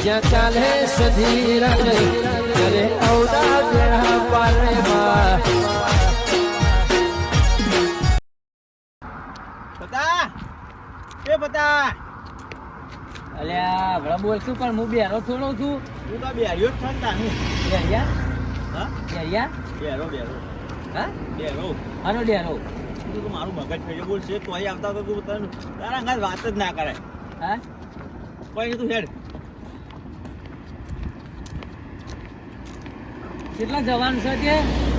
જ્યાં ચાલે સધીરન કરે ઔડા બેડા પારે માં પતા એ પતા અલ્યા ભલા બોલ છું પણ હું બેરો થોડો છું. હું તો બેર્યો જ છું તાનું. બેરિયા હા બેરિયા બેરો હા બેરો આનો ડેરો તું તો મારું મગજ થઈ ગયું બોલ છે તોય આવતા તો તું તને તારા અંગાત વાત જ ના કરે હા કોઈ નહીં તું હેડ કેટલા જવાનું છે કે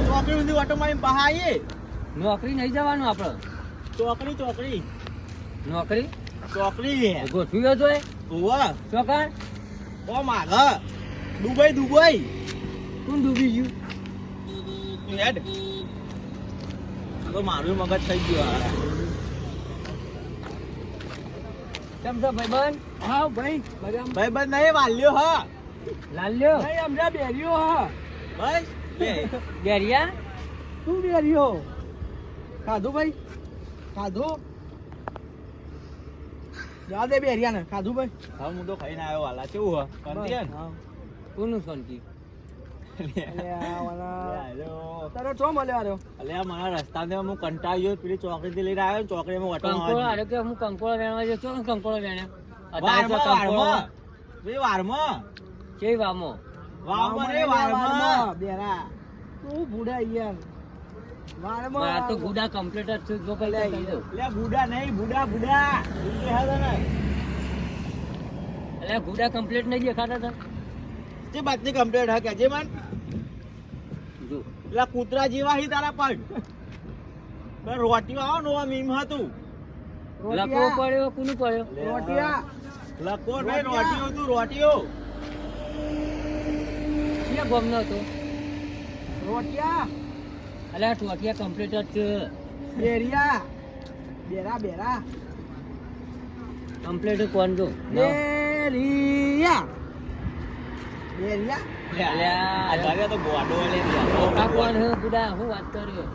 ચોકડી સુધી ઓટો મારીને બહાર આવીએ નોકરી નહીં જવાનું આપણે ચોકડી નોકરી ગોઠવ્યો તો ઓવા ચોકર ઓ માગા દુબઈ કોણ ડૂબી ગયું તું હેડ તો મારું મગજ થઈ ગયું હારા કેમ છો ભાઈબંધ? હા ભાઈ મજામાં ભાઈ બંધ નહીં વાલ્યો હા લાલ્યો ભાઈ અમને બેર્યો હા બસ બે બેરિયા તું બેર્યો ખાધું ભાઈ ખાધું યાદ એ બેરિયા ને ખાધું ભાઈ હવે હું તો ખાઈને આવ્યો વાલા કેવું હ કંતી હે કોનું શાંતિ તારે ચો મળ્યો આર્યો અલ્યા મારા રસ્તામાં હું કંટાળ્યો પેલી ચોકડીથી લઈને આવ્યો ચોકડીમાં ઓટો કંકોળો આરે કે હું કંકોળો વેણવા જતો ને કંકોળો વેણ્યા વારમાં કેવી વામો બેરા તું ભૂડા યાર મારા તો ગુડા કમ્પ્લીટ જ છે જો કઈ કહી દઉં બુડા નહીં બુડા એટલે ગુડા કમ્પ્લીટ નહીં દેખાતા હતા તે બાતની કમ્પ્લેટ હા કે મન જો પેલા કૂતરા જેવા હી તારા પણ રોટીઓ આવો નવા મીમ હતું લકવો પડ્યો કોનું પડ્યો રોટિયા લકો નહીં રોટીઓ તું રોટીઓ ક્યાં ગમનો હતો રોટિયા એટલે આ ટોટિયા કમ્પ્લીટ જ છે બેરિયા બેરા કમ્પ્લીટ કોણ જો બેરિયા તો ગોડો આ કોણ હે ગુડા હું વાત કર્યો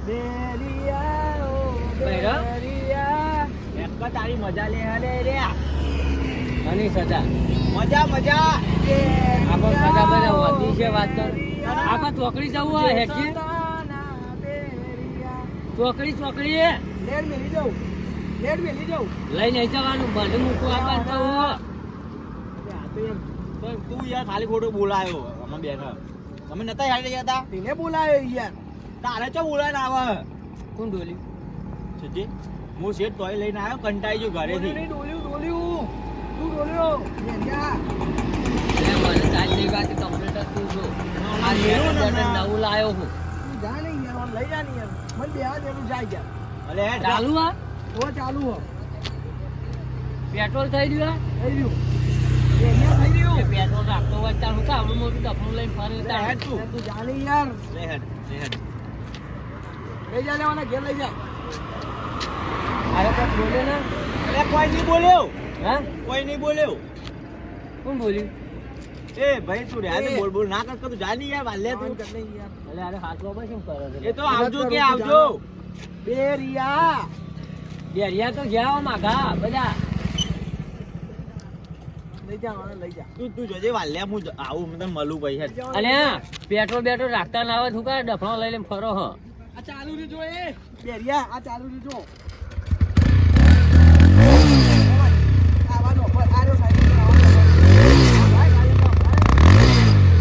બેરિયા ઓ બૈરા? બેરિયા એક તારી મજા લે રે આની સજા મજા આપણે સજા બધા વધી છે વાત કર આપણે ચોકડી જવું હોય હેઠી ચોકડી લેડ મેલી જાઉં લઈ નહીં જવાનું બંધ મૂકવું આપવાનું તો તું યાર ખાલી ખોટું બોલાયો અમે બેઠા તમે નતા યાર ગયા તેને બોલાયો યાર તારે ચો બોલાય ના આવે કોણ ડોલી સુજી હું શેઠ તોય લઈને આવ્યો કંટાઈ ગયો ઘરેથી ડોલ્યું તું ડોલ્યો બેરિયા મને સાંજની વાત કમ્પ્લીટ જ તું જો આ નવું લાયો હું તું જા નહીં યાર લઈ જા નહીં યાર મને બેહા દેવું જાય યાર અલે હેડ ચાલુ આ ઓ ચાલુ હો પેટ્રોલ થઈ રહ્યું થઈ રહ્યું બેરિયા થઈ રહ્યું પેટ્રોલ રાખતો હોય તાર હું આવડું મોટું ડફણું લઈને ફરે તાર હેડ તું તું જા નહીં યાર લે હેડ લઈ જા લેવાના ઘેર લઈ જા અરે કોઈ બોલે ને અલે કોઈ નહીં બોલ્યો હા કોઈ નહીં બોલ્યો કોણ બોલ્યું એ ભાઈ તું રે બોલ ના કર તું જા નહીં યાર વાલે તું એટલે અરે હાથ બાબા શું કરે છે એ તો આવજો કે આવજો બેરિયા બેરિયા તો ગયા માગા બધા લઈ જા મને લઈ જા તું જોજે વાલે હું આવું મને મળું ભાઈ હેડ અલ્યા પેટ્રોલ રાખતા ના આવે તું કા ડફણો લઈ લઈને ફરો હ આ ચાલુ રીજો એ બેરિયા આ ચાલુ રીજો આવાનો પર આરો સાઈડ પર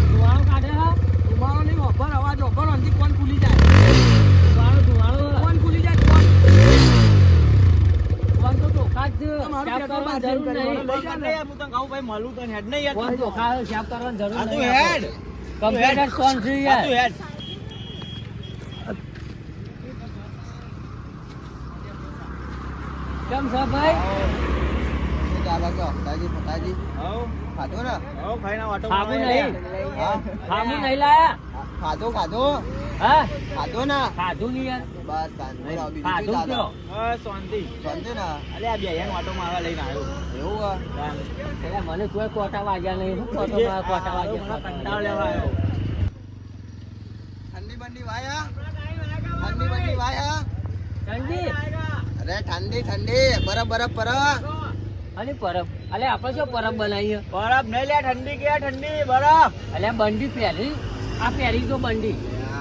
ધુવાળો કાઢે હ તમારો નહીં ઓફર અવાજ ઓફર અંધી કોણ ખુલી જાય ધુવાળો કોણ ખુલી જાય કોણ તો ચોખા જ તમારું સાફ પેટ્રોલ કરવાની જરૂર નહીં લઈ જા ને. હું તને કહું ભાઈ મળું તને હેડ નહીં યાર કોણ ચોખા સાફ કરવાની જરૂર આ તું નહીં હેડ કમ્પ્યુટર કોણ છે આ યાર તું હેડ કેમ છો ભાઈ આવ ખાધો ને આવ ખાઈને વાટો ખાવું મારવા નહીં યાર. ખાવું નહીં લાયા ખાધો હા ખાધો ને ખાધું નહીં યાર બસ ખાધું કયો બસ શાંતિ ને અલે આ બેયન વાટો મારવા લઈને આવ્યો એવું એટલે મને કોઈ કોટા વાગ્યા નહીં હું કોટો માં કોટા વાગ્યા કંટાળ લેવા આવ્યો ઠંડી બંડી વાયા ઠંડી અરે ઠંડી બરફ પર અને પરબ અલે આપણે શું પરબ બનાવીએ બરફ નહીં લે, ઠંડી કે ઠંડી બરફ. અલે બંડી પહેરી આ પહેરી તો બંડી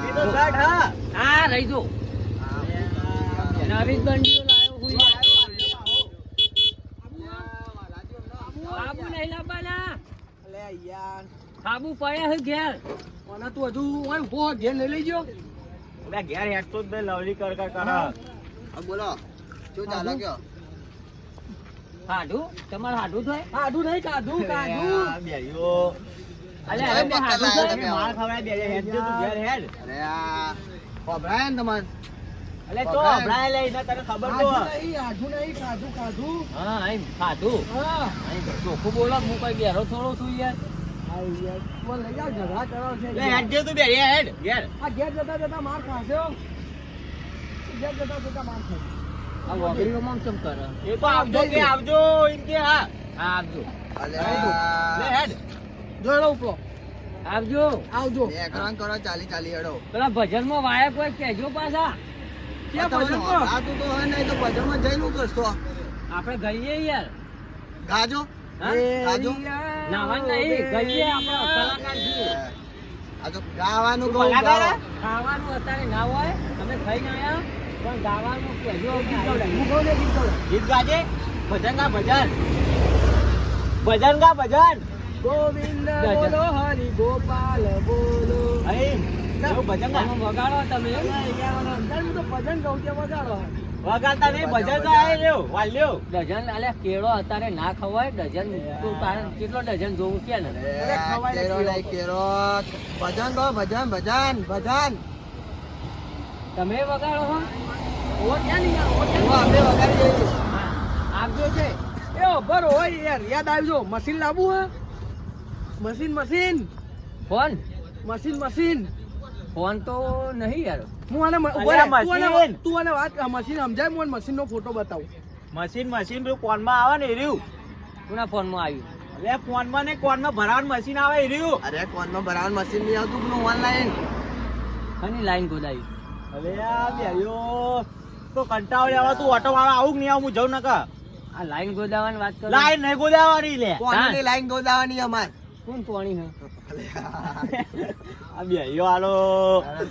એ તો શર્ટ હા. આ રહી જો નવી જ બંડીઓ લાવ્યો હું યાર. સાબુ નહીં લાવવાના અલે યાર સાબુ પડ્યા છે ઘેર કોના તું હજુ ઓય ઉભો ઘેર લઈ લેજો. એટલે ઘેર હેઠતો જ નહીં, લવલી કર કર કર. બોલો શું ચાલે કયો? હાડું તમારે હાડું થાય કાઢું નહીં કાઢું કાઢું. આ બેરીઓ. અલે અરે હવે પક્કા હાડું લાયા થાય તમે. માર ખવડાય બેરે હેડ જો તું ઘેર હેડ. અરે આ ખબરાય ને તમારે એટલે તો હભળાય લે એને તને ખબર તો. કાઢું નહીં કાઢું કાઢું. હા એમ ખાધું હા ચોખ્ખું બોલો હું કઈ બેરો થોડો છું યાર આ યાર બોલ લઈ જાવ ઝઘડા કરો છે. લે હેડ જો તું બેરી હેડ ઘેર. આ ઘેર જતા જતા માર ખાશે હો. ઘેર જતા જતા માર ખાશે. આ વગડીઓમાં ચમ કરે એ તો આવજો કે આવજો એમ કે હા. હા આવજો અલે લે હેડ. જોડો ઉપરો આવજો આવજો. બે એકરાન કરો ચાલી ચાલી હેડો. પેલા ભજનમાં વાયા કોઈ કહેજો પાછા ક્યાં આ ભજન તમારો કરો? આ તું તો હોય નહીં તો ભજનમાં જઈને હું કરશો? આપણે ગઈએ યાર ગાજો હા? ગાજો નાવાનું નહીં ગઈએ આપણે કલાકાર છીએ આ તો ગાવાનું તું કહું કલાકાર ગાઓ. હે? ખાવાનું અત્યારે ના હોય તમે ખાઈને આવ્યા પણ ગાવાનું કહેજો ગીત ગાવડાય. હું કહું ને ગીત ગાવડાય. ગીત ગાજે. ભજન ગા ભજન. ભજન ગા ભજન. ગોવિંદ ભજન. બોલો હરિ ગોપાલ બોલો. અહીં એવું ભજન ગા. આમાં વગાડો તમે અંદર હું તો ભજન ગાઉં ત્યાં વગાડો. વગાડતા નહીં ભજન ગા આય લ્યો વાલ્યો. ડઝન અલે કેળો અત્યારે ના ખવાય ડઝન તું તારે કેટલો ડઝન જોવું કે ને અરે કેરો નહીં કેરો. ભજન કહો ભજન ભજન ભજન. તમે વગાડો હો ઓ ક્યાં નહીં આ? ઓ હું ક્યાં? આપણે વગાડી જઈએ. હા, આપજો છે એ ઉભો રહો હોય યાર યાદ આવજો. મશીન લાવવું હે? Machine machine phone machine. Phone તો નહીં યાર હું આને ઉભો અલ્યા, રહે. મશીન. તું આને વાત મશીન સમજાય હું મશીન નો ફોટો બતાવું. મશીન પેલું કોનમાં આવે ને એ રહ્યું. કોના ફોનમાં આવ્યું એટલે કોનમાં ને કોનમાં ભરાવાનું મશીન આવે એ રહ્યું. અરે કોનમાં ભરાવાનું મશીન નહીં આવતું પેલું ઓનલાઈન. અને લાઈન ગોદાવી હવે આ બેરીઓ તો કંટાળી આવે. તું ઓટો વાળો આવું કે નહીં આવું હું જઉં નકા. આ લાઈન ગોદાવાની વાત કરો લાઈન નહીં ગોદાવાની લે. કોનની લાઈન ગોદાવાની અમાર. કોણ પાણી હે આ બેરીઓ આલો. અરે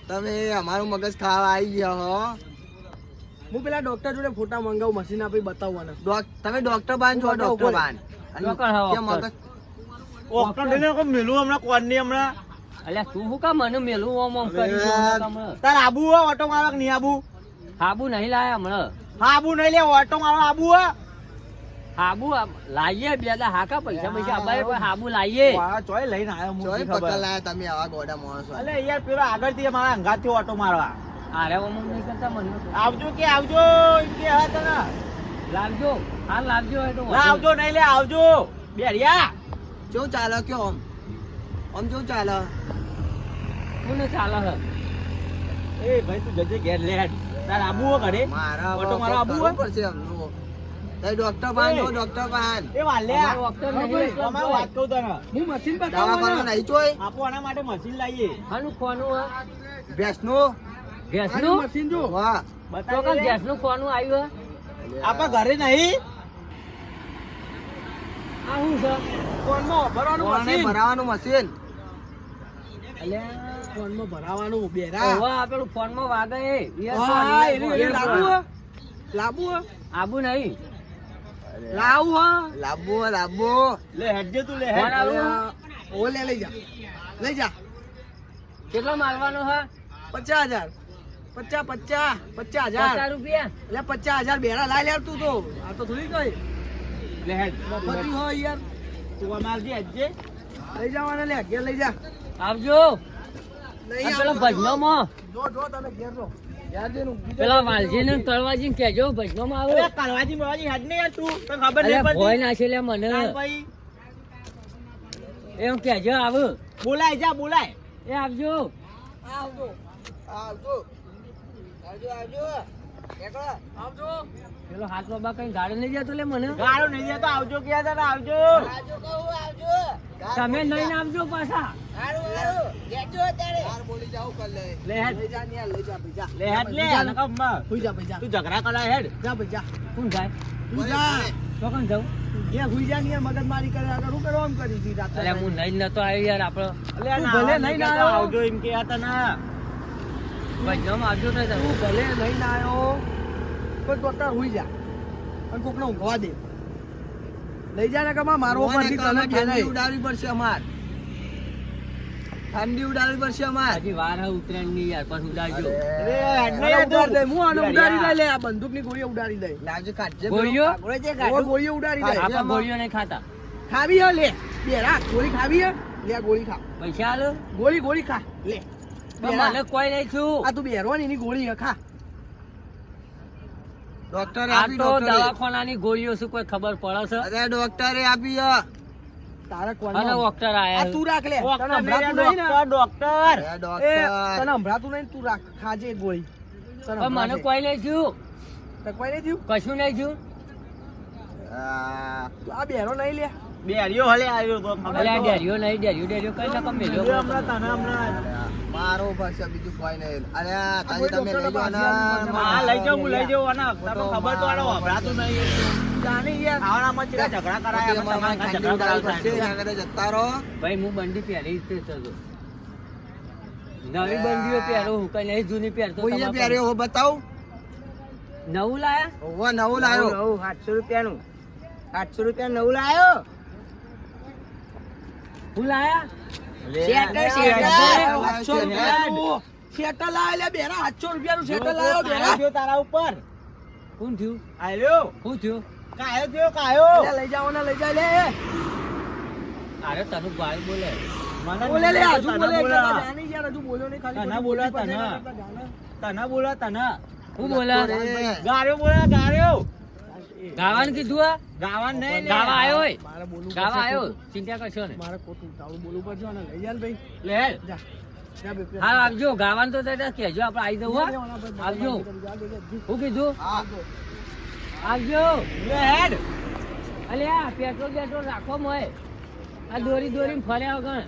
તમે અમારું મગજ ખાવા આવી ગયા હો. હું પેલા ડોક્ટર જોડે ફોટા મંગાવું મશીન આપી બતાવવાના. તમે ડોક્ટર બાન છો ડોક્ટર બાન. અને ડોક્ટર હા, કેમ ડોક્ટર. મગજ ઓક્ટર લઈને કોઈ મેલું હમણાં કોનની હમણાં. અલ્યા તું શું કામ મને મેલું ઓમ કરી અરે. હમણાં તાર આબુ હો ઓટો મારો કે નહીં આબુ? હાબુ નહીં લાયા હમણાં આબુ નહીં લે ઓટો મારો આબુ હો. હાબુ લાવીએ બે દા હાકા પૈસા આબાએ પણ હાબુ લાવીએ વાહ, ચોય લઈને આવ્યો હું ચોય શી પકડ ખબર. લાયા તમે આવા ગોડા માણસો. અલે યાર પેલો આગળથી મારા અંગાથી ઓટો મારવા અરે ઓમ નહીં કરતા મને આવજો કે આવજો એમ કે હા તને. લાવજો હાલ લાવજો એ તો ના આવજો નહીં લે આવજો બેરિયા. કેવું ચાલે કયો આમ કેવું ચાલે? કોને ચાલે હે એ ભાઈ તું જજે ઘેર લે હેડ. તાર આબુ હો ઘરે મારા ઓટો મારો આબુ કરવું હો. પડશે એમનું. તઈ ડોક્ટર બાન છો ડોક્ટર બાન. એ વાલ્યા અમારો ડોક્ટર નહીં ભાઈ, એટલે અમારે વાત કહું તને. હું મશીન દવાખાનું બતાવવાના. નહીં ચોય. આપો આના માટે મશીન લાવીએ. આનું ખોનું હે ભેંસનું ગેસનું મશીન જો. વાહ. તો કાલ ગેસનું ખોનું આવ્યું હે આપણા ઘરે નહીં. આ શું છે ફોનમાં ભરવાનું કોને મશીન. ભરાવાનું મશીન. અલ્યા ફોનમાં ભરાવાનું બેરા. હવે આ પેલું ફોનમાં વાગે એ હા, એ લાવવું હે? લાવવું હે? આબુ નહીં લાવવું હે? લાંબુ લાંબુ. લે હેડજે તું લે ફોન હેડ. આવ્યો ઓ લે લઈ જા. લઈ જા. કેટલો મારવાનો હે 50,000. 50 50 50,000. રૂપિયા એટલે 50,000 બેરા લાય યાર તું તો. આ તો થોડી કઈ લે હેડ. મફતી હોય યાર. તું અમાર જે હેડજે. લઈ જવાના લે ઘેર લઈ જા. આવજો નહીં આ પેલા આવતો. ભજનોમાં જો તમે ઘેર જો. યાર જેનું બીજું પેલા વાલજીને ને તળવાજીને કહેજો ભજનોમાં અરે આવો કાલવાજી બવાજી હેડ ને યાર તું. તને ખબર અલ્યા નહીં ભોય પડતી. નાખે લે મને કાલ ભાઈ એમ કહેજો આવ બોલાય જા બોલાય. એ આવજો આવજો. આવજો આવજો આવજો. એકલો. આવજો. પેલો હાથ બાબા કઈ ગાડી નહીં જતો લે મને ગાળો નહીં દેતો આવજો કે તને આવજો. આવજો કહું આવજો. તમે લઈને આવજો પાછા હારું હારું. કેજો અત્યારે. હાર બોલી જાવ કર લે. લે હેડ. લઈ જા ને યાર, લઈ જા ભાઈ જા. લે હેડ લે. નકર મ. હુઈ જા ભાઈ જા. તું ઝઘડા કરાય હેડ. જા ભાઈ જા. કોણ જાય તું જા. તો કોણ જાઉં જ્યાં હુઈ જા ને યાર મગજમારી કરે આગળ શું કરવા આમ કરી હતી રાત્રે અલ્યા હું નહીં નતો આવ્યો યાર આપણો અલ્યા તું ના ભલે નહીં નહીં કહેતા આવ્યો. આવજો એમ કે હતા ના ભજનમાં આવજો ને તું ભલે નહીં ના આવ્યો કોઈ ડોક્ટર હુઈ જા અને કોકને ઊંઘવા દે લઈ જા ને કે મારો ઉપરથી તને ઠંડી ઠેલાય. ઉડાડવી પડશે અમાર ઠંડી ઉડાડવી પડશે અમાર હજી વાર હે ઉત્તરાયણની યાર પછી ઉડાડજો આને ઉડાડી દે, હું આને ઉડાડી દે લે આ બંદૂકની ગોળીઓ ઉડાડી દે લાવજો કાઢજે ગોળીઓ? ગોળીઓ ઉડાડી દે આપણે ગોળીઓ નહીં ખાતા ખાવી હે લે બેરા ગોળી ખાવી હે લે આ ગોળી ખા પૈસા આલો ગોળી ખા લે પણ મને કોઈ નહીં છું આ તું બેરવાની ની ગોળી હે ખા ડોક્ટરે આ આપી તો ડોક્ટરે દવાખાનાની ગોળીઓ શું કોઈ ખબર પડે છે અરે ડોક્ટરે આપી હે. તારા કોણ અને ડોક્ટર આ આયા તું રાખ લે તને ડોક્ટર સંભળાતું નહીં ને ડોક્ટર અરે એ ડોક્ટર તને સંભળાતું નહીં ને તું રાખ ખાજે એક ગોળી તને પણ મને સંભળાશે. કોઈ નહીં છું તો કોઈ નહીં થયું કશું નહીં છું આ, તું આ બેરો નહીં લે બેરિયો હલે આવ્યો તો ખબર અલ્યા તો. ડેરીઓ નહીં ડેરીઓ કઈ નકમ મેલ્યો મેલ્યો હમણાં તને હમણાં. મારો પડશે બીજું કોઈ નહીં અરે આ તાજી કોઈ તમે લઈ ડોક્ટરને જાઓ ને. હા લઈ જાઉં હું લઈ જાઉં આના તમને ખબર તો આનો વપરાતું નહીં જાને યાર આવાનામાં ચેલા ઝઘડા કરાયા પછી અમે અમારે તમારા ઠંડી ઝઘડા ઉડાડવી પડશે. કરાવતા. એના કરતા જતા રહો. ભાઈ હું બંડી પહેરી જ તે હતો નવી બંડીઓ પહેરો હું કઈ નહીં જૂની પહેરતો કોઈએ તમારે પહેર્યો હો બતાવ નવું લાયા ઓવા નવું લાયો 700 રૂપિયાનું 700 રૂપિયા નવું લાયો હું લાયા શેટર લાયો લે બેરા 700 રૂપિયાનું શેટર લાયો બેરા કાયો તારા ઉપર કોણ થયું આલ્યો શું થયું કાયો થયો કાયો લે, લઈ જાઓ ને લઈ જા લે અરે તને ભાઈ બોલે મને બોલે લે હજુ તને બોલે બોલા. જાની યાર હજુ બોલ્યો નહીં ખાલી તને બધું બોલા, બોલી તને. પડે જાને. તને બોલા તને હું બોલા રે. ગાર્યો બોલા ગાર્યો ગાવાનું કીધું આ ગાવાન નહીં લે. ગાવા આવ્યો હોય મારે બોલવું પડશે ગાવા આવ્યો ખોટું. ચિંતા કરશો ને મારે ખોટું તારું બોલવું પડશે ને લઈ જા ને ભાઈ લે જા જા બે પ્લેટ. હા આવજો ગાવાનું તો તે કહેજો આપણે આવી દઉં હો. આવજો હું કીધું હા. આવજો લે હેડ અલ્યા પેટ્રોલ બેટ્રોલ રાખો મોય આ દોરી દોરી ફર્યા વગર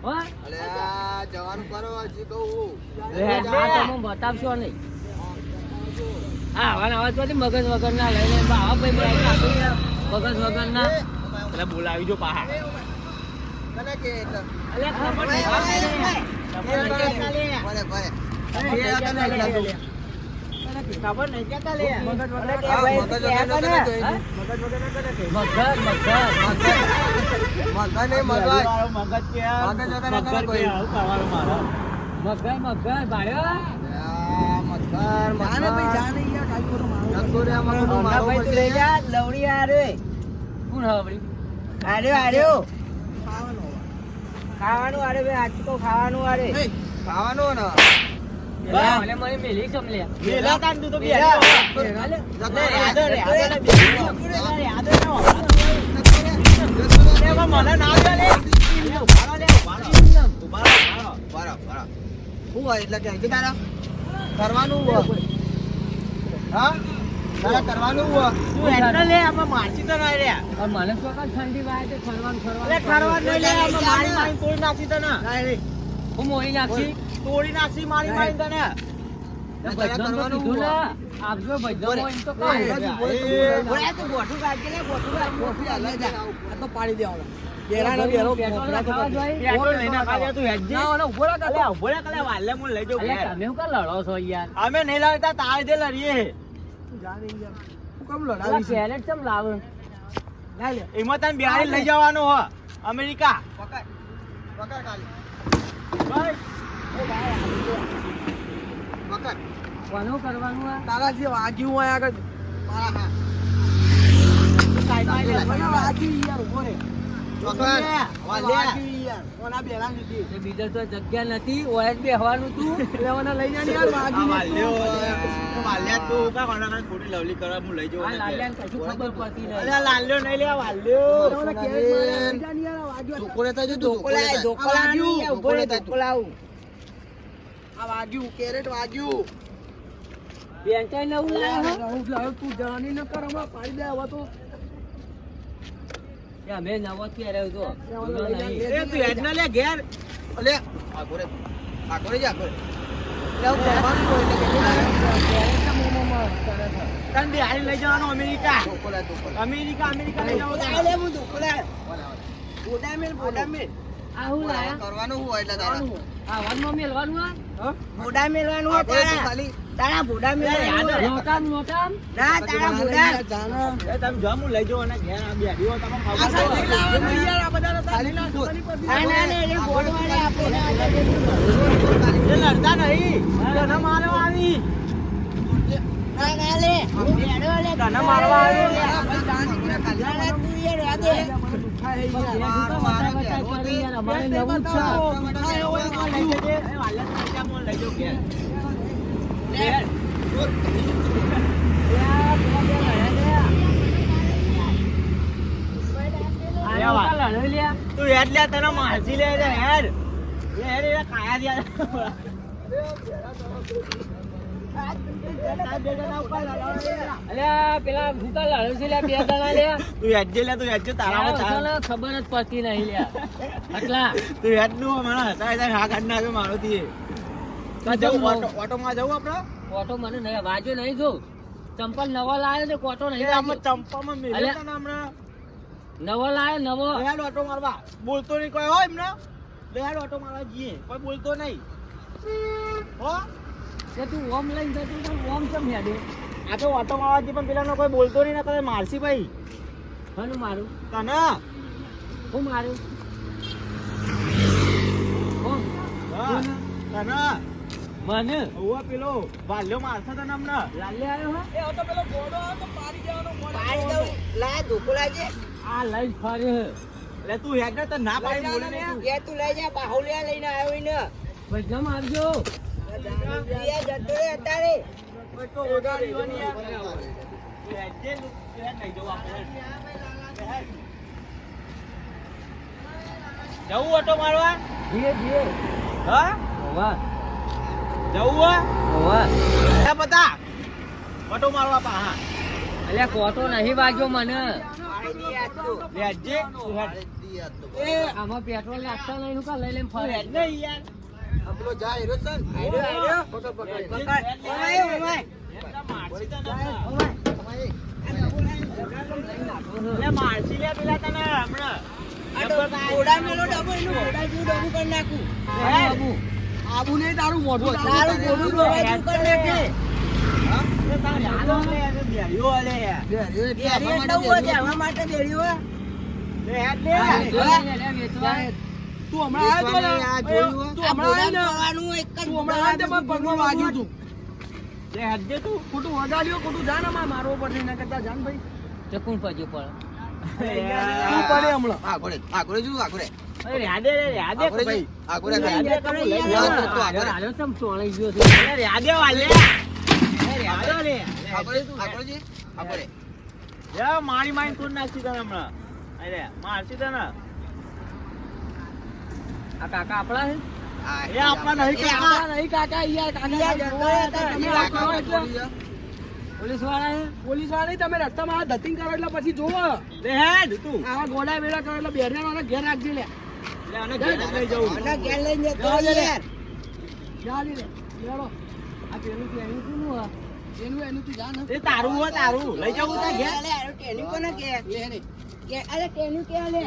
હો અલે આ જવાનું કરો હજી કહું આ તમે બતાવશો નહીં હા આવા તો મગજ વગર ના લઈને આવા ભાઈ મગજ વગર ના એટલે બોલાવી જો પાહા તને કે એટલે. અલે ખબર નહીં ભલે, ભલે. એ આ તને લાગુ. ખબર નહીં કેતા લે મગજ વગર ના હા, ભાઈ, મગજ વગર ના કરે તો હા? મગજ વગર ના કરે કે. મગજ મગજ નહીં, મગજ. મગજ કે મગજ વગર ના કરે કોઈ. આવું કરવાનું મારો ભાઈઓ આ મગર, જાને ભાઈ મગર. જાને યાર ખાલી ખોટું મારું જતો રે આમાં બધું મારવું પડશે. કોણ હવડી એ, ખાવાનું ને. મને મને મેલી સમલે વેલા તાન તું તો બે વેલા. જતો રે. યાદ રે યાદ રે યાદ રે જતો રે. મને ના દે લે ઉભા લે ઉભા બરાબર. શું હોય એટલે કે હજી તારા કરવાનું હોય. હા તારા કરવાનું હોય. તું હેડ લે આમાં માછી તો ના રે મને તો કાંઈ ઠંડી વાય છે ફરવાનું અરે ખરવા નહીં લે આમાં મારી મારી તોડી નાખી તને ના રે. હું મોઈ નાખી તોડી નાખી મારી મારી તને તો ભજન તો કીધું ને આપજો ભજન હોય એમ તો કહું કોફી આલે જા. આ તો પાડી દેવાનો. બેરાનો બેરો પેટ્રોલ કોફરા તો ખાવા કરી. જોઈએ. પેટ્રોલ લઈને ખાજે તું હેડ ના, ઓલા ઉભો રાખ આ તો. અલે ઉભો રે કલે વાલે હું લઈ જાઉં અલ્યા ઘેર. તમે શું કા લડો છો યાર અમે નહીં લાવતા તાર દે લડીએ તું જાને યાર. તું કેમ અલા લડાવી છે? પેરેટ કેમ લાવે ના લે. એમાં તને બિહારી લઈ જવાનો હો અમેરિકા પકડ. પકડ ખાલી. બસ. પકડ. કોનું કરવાનું આ તારા જે વાગ્યું હોય આગળ મારા હા. મને વાગ્યું યાર ઉભો રે. પકડ. વાગ્યું યાર. ઓના બેરા નથી. તે બીજા તો જગ્યા નથી ઓય જ બેહવાનું તું એટલે ઓને લઈ જા ને યાર આ વાગ્યું વાલ્યો નથી. વાલ્યા તું કા કોના કાંઈ ખોટી લવલી કરવા હું લઈ આ જાઉં લાલ્યાને કશું ખબર પડતી નહીં અરે લાલ્યો નહીં લે વાલ્યો ઓને કેરેટ મારે લઈ જા ને યાર વાગ્યું. ધોકો લેતા જજો, ધોકો લેતા. આ વાગ્યું. ધોકો લેતા તું. આ વાગ્યું કેરેટ વાગ્યું. બેંચાઈ નવું લાવ્યો હો? રાહુલ લાવ્યો, તું જાની ન કર હમણાં પાડી દે હવે તો. એ અમે નવો જ પહેર્યો તો જૂનો નહીં. એ તું હેડ ના લે ઘેર અલે આગો રે. આગો રે જા, આગો રે. એટલે આવું કરવાનું હોય એટલે કેટલું લાગે? પહેરેટ તો મોંમાં તને બિહારી લઈ જવાનું અમેરિકા ધોકો લે, ધોકો લે. અમેરિકા લઈ જવાનું બોડા લે હું ધોકો લે. બોડા મેલ. આ હું લાયા કરવાનું શું હોય એટલે તારા? આ વનમાં મેલવાનું આ હા? બોડા મેળવાનું આપણે તો ખાલી તારા બોડા મેળવાનું નોટામ ના તારા બોડા જાના. તમે જમ લઈ જાઓ અને ઘેર આ બેઠી હોય તમે આ ખાવા સાઈડ દો. લાવવાનું યાર, આ બધાને ખાલી તાલીના શું? છોકરી પરથી ના, ના, ના, એ આ બોલવાને બોલવાને આપણે એ લડતા નહીં તને મારવા આવી ના ના લે તને મારવા આવી આ ભાઈ જાની કે ખાલી તું યાર યાદે દુખાય હે યાર. મારો મારો અમારે નવું જ છે દુખાય હોય તો લઈ જજે એ વાલે તાજા મોન લઈ જાઓ ઘેર ઘેર. તું હેડ લે તને મારજી લે હેડ હેડ એ કાયા દે અલ્યા પેલા ભૂકા લડે છે લ્યા, બે જણા લ્યા. તું હેડ જે લે તું હેડ જે તારામાં યાર, તારા અસલ ખબર જ પડતી નહીં લ્યા. આટલા તું હેડ નું મને હસાય હા કાઢ નાખ્યો મારો થી જવું ઓટો માં જવું આપડે કોટો મને નહીં વાજો નહીં જો ચંપલ નવો લાયો ને કોટો નહીં એ આમાં વાગ્યો. ચંપામાં મેલ્યો અલ્યા. તને હમણાં નવો લાયો નવો લેહાડ ઓટો મારવા બોલતો નહીં કોઈ હોય એમને લેહાડ ઓટો મારવા જઈએ કોઈ બોલતો નહીં હો કે તું ઓમ લઈને જતું તો ઓમ કેમ હેડે આ તો ઓટો મારવા જઈએ પણ પેલાનો કોઈ બોલતો નહીં ને કદાચ મારસી ભાઈ હનું મારું તને હું મારું કોણ? હા, તને મને ઓવા પેલો વાલ્યો મારશે તને હમણાં લાલે આવ્યો હે એ હતો પેલો ઘોડો હતો, પાડી જવાનો ઘોડો. પાડી દઉં. લાય ધોકો લાજે. આ લઈ ફરે હે એટલે તું હેડ ને તને ના પાડી બોલે ને તું. તું લઈ જા, બાહુલિયા લઈને આવ્યો હોય ને. બધામ આવજો યા જતો રે અત્યારે. કોઈ તો ઓગાળી હોય ને યાર. તું હેડ જે, તું હેડ લઈ જાઓ આપણે. હેડ. જવું ઓટો મારવા ધીરે ધીરે હા હોવા જવું હોય હોવા એ બતા ઓટો મારવા પા હા અલ્યા કોટો નહીં વાગ્યો મને લે જે તું હેડ એ આમાં પેટ્રોલ લાગતા નહીં હું કા લઈ લઈને તું ફરે હેડ ને યાર આ પેલો જાય રહ્યો છે ને? આયડો. પકડ, પકડ. પકડ. ઓય, ઓય. મારસી તને લે મારસી લે પેલા તને હમણાં આ ઘોડા મેલો ડબો, એનું ઘોડા જેવું ડબું કરી નાખું. બાબુ આબુ નહીં, તારું મોઢું તારું ઘોડું ઘોડું ડોબા જેવું કરી નાખે. એ તારે હાલો લે યાર બેહ્યો લે યાર બેરી એટલે ઉભો છે, આવા માટે બેરી હોય. લે હેડ લે તું હમણાં આવ્યો તો ને? આ જોયું હોય? તું હમણાં આવ્યો ને? તું હમણાં આવ્યો તો મારા પગમાં વાગ્યું તું. લે હેડ જે તું ખોટું વગાડ્યો, ખોટું જા ને મારવો પડશે એના કરતા જાન ભાઈ. ચકું પડ્યું પણ તું પડે હમણાં. આગળ, આગળ જો, આગળ. અરે યાદે રે યાદે આગળ ભાઈ જો, આગળ, આગળ. યાદે કરું લઈ યાર, જા તો આગળ. હાલો તમ ચોળી ગયો છે અરે યાદે વાલે અરે યાદે રે આગળ, આગળ જી, આગળ. યા મારી માઈન કોણ નાખી તને હમણાં અરે મારસી તને આ કાકા આપણા છે આ એ આપણા નહીં એ કાકા આપણા નહીં કાકા, યાર કાકા યાર, જતો જતો રહે, રહે, તમે તમે રાખો આગળ એટલે. પડી જા. પોલીસ વાળા છે પોલીસ વાળા નહીં, તમે રસ્તામાં આ ધતિંગ કરો એટલે પછી જોવો. લે હેડ તું આવા ગોડા વેડા કરો એટલે બેરિયાનો ઘેર રાખજે લે. લે આને ઘેર જ લઈ જવું ઘેર લઈને જતો રહે યાર. જા લે, લેડો. આ પેલું પેલું કોનું હે? એનું તું જા ને. એ તારું હો તારું લઈ જવું તાર ઘેર લે, ટેની કોને કે? લે ને. અરે ટેની કે લે.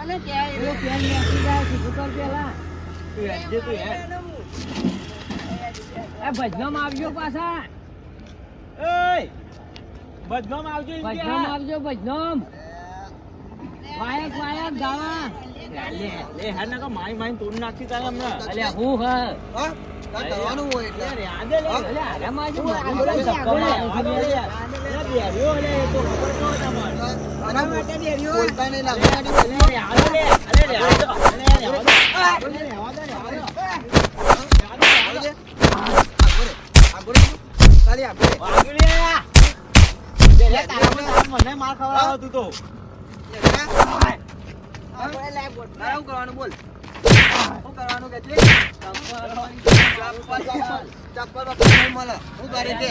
અને કે પેલો પેન નાખી જાય છે, દુકાન પેલા તું હેડ જે તું હેડ એ ભજનામાં આવજો પાછા એય બદનામ આવજો એમ કે ભજનામ હા. આવજો ભજનામ વાયક વાયક ગાવા લે લે હેડ ને તો મારી માઈન તોડ નાખી તારે હમણાં અલ્યા હું હે હા? તારે કરવાનું હોય એટલે. લે યાદે લે અલ્યા આરામાં આવજો આગળ લે, આગળ લે, આગળ લે યાર. લે બેહ્યો લે એ તો ખબર ન હોય તમારે આના માટે બેરીઓ બોલતા નહીં લાગે. લે લે આગળ લે અલે લે આગળ લે આગળ લે. આગળ જો. ખાલી આગળ. મને માર ખવડાવો તું તો તારે શું કરવાનું બોલ? શું કરવાનું કે છે? ચપ્પલ બપ્પલ નહીં મળે. શું કરે તે?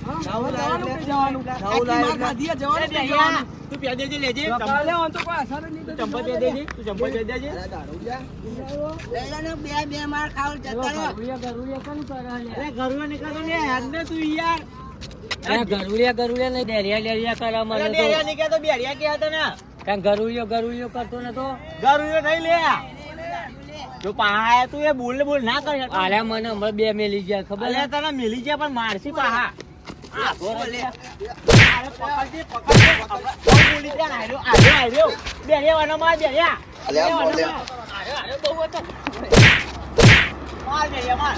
જવાનું કે જવાનું? આટલી માર ખાધી છે, જવાનું કે જવાનું? તું પ્યા દેજે લેજે ચોપા લે, આમ તો કોઈ અસર જ નહીં થતી. ચંપલ દે દેજે તું ચંપલ દે દેજે અરે દારૂડિયા. ગરુડિયા કોણ કરે લે? અરે ઘરનો નીકળતો ને યાર ને તું યાર અરે ગરુડિયા નહીં ડેરિયા કરે અરે મને ડેરિયા નીકળ્યા તો બેરિયા કે હતા ને તો કાંઈ ગરુડિયો કરતો નતો. ઘરનો નહીં લે જો પાહા તું એ બોલ ના કર આલે મને હમણાં 2 મેલી ગયા ખબર અલે છે? તને મિલી જાય પણ મારસી પાહા અરે પકડજે બોલી જા આર્યો બેરિયા વાનો માર બેરિયા આર્યો બહુ હતો માર બેરિયા માર